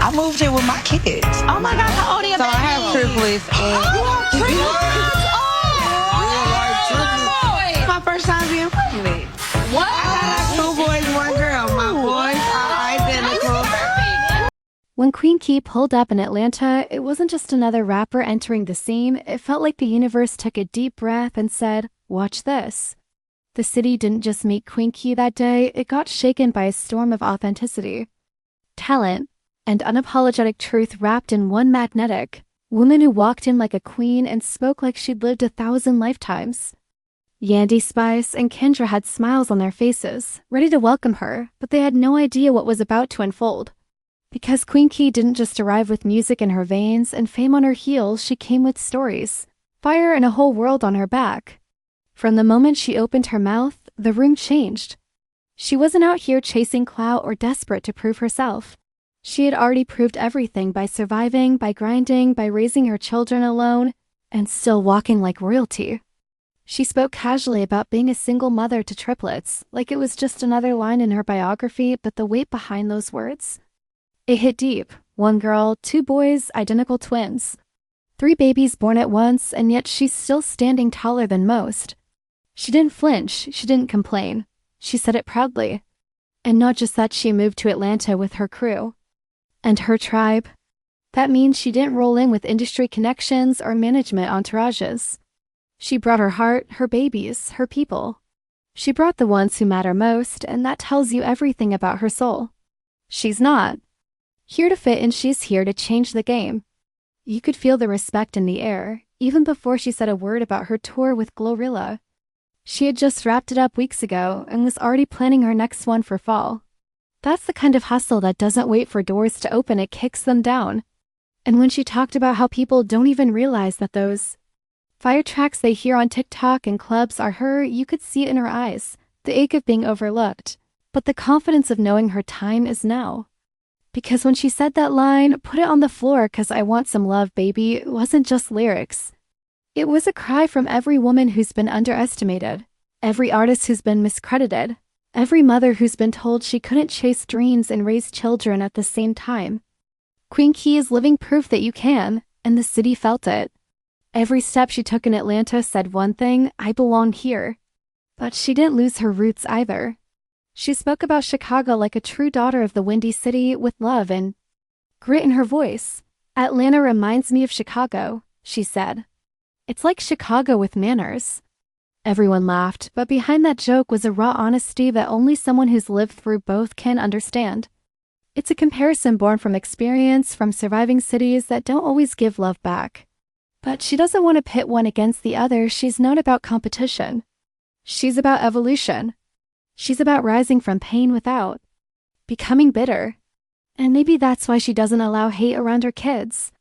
I moved here with my kids. Oh my God, how old are you? So I have triplets. My first time being pregnant. What? I got 2 boys, 1 girl. My boys are identical. When Queen Key pulled up in Atlanta, it wasn't just another rapper entering the scene. It felt like the universe took a deep breath and said, "Watch this." The city didn't just meet Queen Key that day, it got shaken by a storm of authenticity, talent, and unapologetic truth wrapped in one magnetic woman who walked in like a queen and spoke like she'd lived 1,000 lifetimes. Yandy, Spice, and Kendra had smiles on their faces, ready to welcome her, but they had no idea what was about to unfold. Because Queen Key didn't just arrive with music in her veins and fame on her heels, she came with stories, fire, and a whole world on her back. From the moment she opened her mouth, the room changed. She wasn't out here chasing clout or desperate to prove herself. She had already proved everything by surviving, by grinding, by raising her children alone, and still walking like royalty. She spoke casually about being a single mother to triplets, like it was just another line in her biography, but the weight behind those words, it hit deep. 1 girl, 2 boys, identical twins. 3 babies born at once, and yet she's still standing taller than most. She didn't flinch, she didn't complain. She said it proudly. And not just that, she moved to Atlanta with her crew and her tribe. That means she didn't roll in with industry connections or management entourages. She brought her heart, her babies, her people. She brought the ones who matter most, and that tells you everything about her soul. She's not here to fit in, she's here to change the game. You could feel the respect in the air, even before she said a word about her tour with Gorillaz. She had just wrapped it up weeks ago and was already planning her next one for fall. That's the kind of hustle that doesn't wait for doors to open, it kicks them down. And when she talked about how people don't even realize that those fire tracks they hear on TikTok and clubs are her, you could see it in her eyes, the ache of being overlooked, but the confidence of knowing her time is now. Because when she said that line, "Put it on the floor 'cause I want some love, baby," it wasn't just lyrics. It was a cry from every woman who's been underestimated, every artist who's been miscredited, every mother who's been told she couldn't chase dreams and raise children at the same time. Queen Key is living proof that you can, and the city felt it. Every step she took in Atlanta said one thing, "I belong here." But she didn't lose her roots either. She spoke about Chicago like a true daughter of the Windy City, with love and grit in her voice. "Atlanta reminds me of Chicago," she said. "It's like Chicago with manners." Everyone laughed, but behind that joke was a raw honesty that only someone who's lived through both can understand. It's a comparison born from experience, from surviving cities that don't always give love back. But she doesn't want to pit one against the other. She's not about competition. She's about evolution. She's about rising from pain without becoming bitter. And maybe that's why she doesn't allow hate around her kids.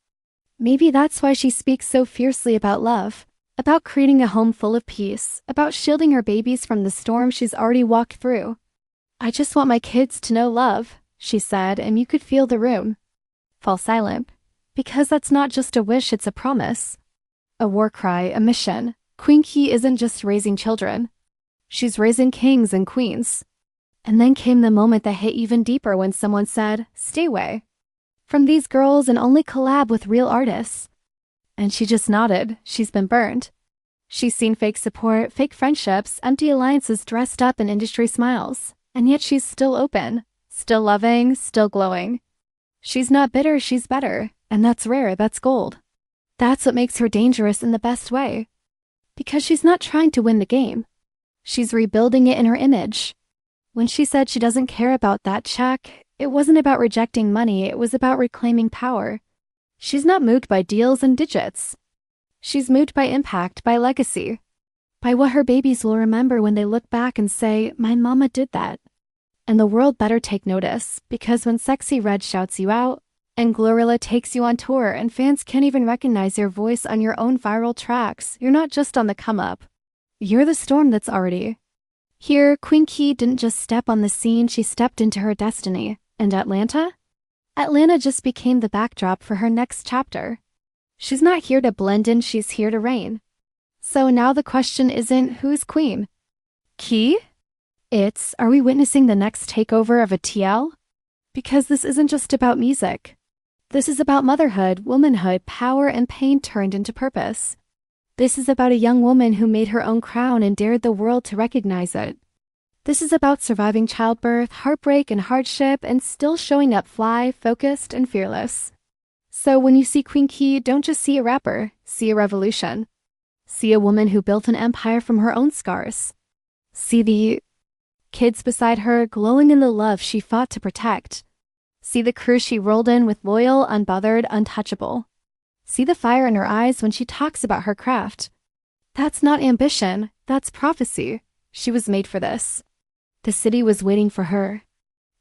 Maybe that's why she speaks so fiercely about love, about creating a home full of peace, about shielding her babies from the storm she's already walked through. "I just want my kids to know love," she said, and you could feel the room fall silent. Because that's not just a wish, it's a promise. A war cry, a mission. Queen Key isn't just raising children. She's raising kings and queens. And then came the moment that hit even deeper when someone said, "Stay away from these girls and only collab with real artists." And she just nodded. She's been burned. She's seen fake support, fake friendships, empty alliances dressed up in industry smiles. And yet she's still open, still loving, still glowing. She's not bitter, she's better. And that's rare, that's gold. That's what makes her dangerous in the best way. Because she's not trying to win the game. She's rebuilding it in her image. When she said she doesn't care about that check, it wasn't about rejecting money, it was about reclaiming power. She's not moved by deals and digits. She's moved by impact, by legacy, by what her babies will remember when they look back and say, "My mama did that." And the world better take notice, because when Sexy Red shouts you out, and Gorillaz takes you on tour, and fans can't even recognize your voice on your own viral tracks, you're not just on the come-up. You're the storm that's already here. Queen Key didn't just step on the scene, she stepped into her destiny. And Atlanta? Atlanta just became the backdrop for her next chapter. She's not here to blend in, she's here to reign. So now the question isn't, who's queen? Key? It's, are we witnessing the next takeover of a TL? Because this isn't just about music. This is about motherhood, womanhood, power, and pain turned into purpose. This is about a young woman who made her own crown and dared the world to recognize it. This is about surviving childbirth, heartbreak, and hardship, and still showing up fly, focused, and fearless. So when you see Queen Key, don't just see a rapper, see a revolution. See a woman who built an empire from her own scars. See the kids beside her glowing in the love she fought to protect. See the crew she rolled in with loyal, unbothered, untouchable. See the fire in her eyes when she talks about her craft. That's not ambition, that's prophecy. She was made for this. The city was waiting for her.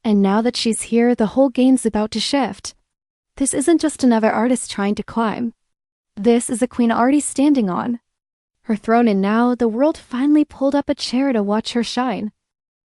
And now that she's here, the whole game's about to shift. This isn't just another artist trying to climb. This is a queen already standing on her throne, and now the world finally pulled up a chair to watch her shine.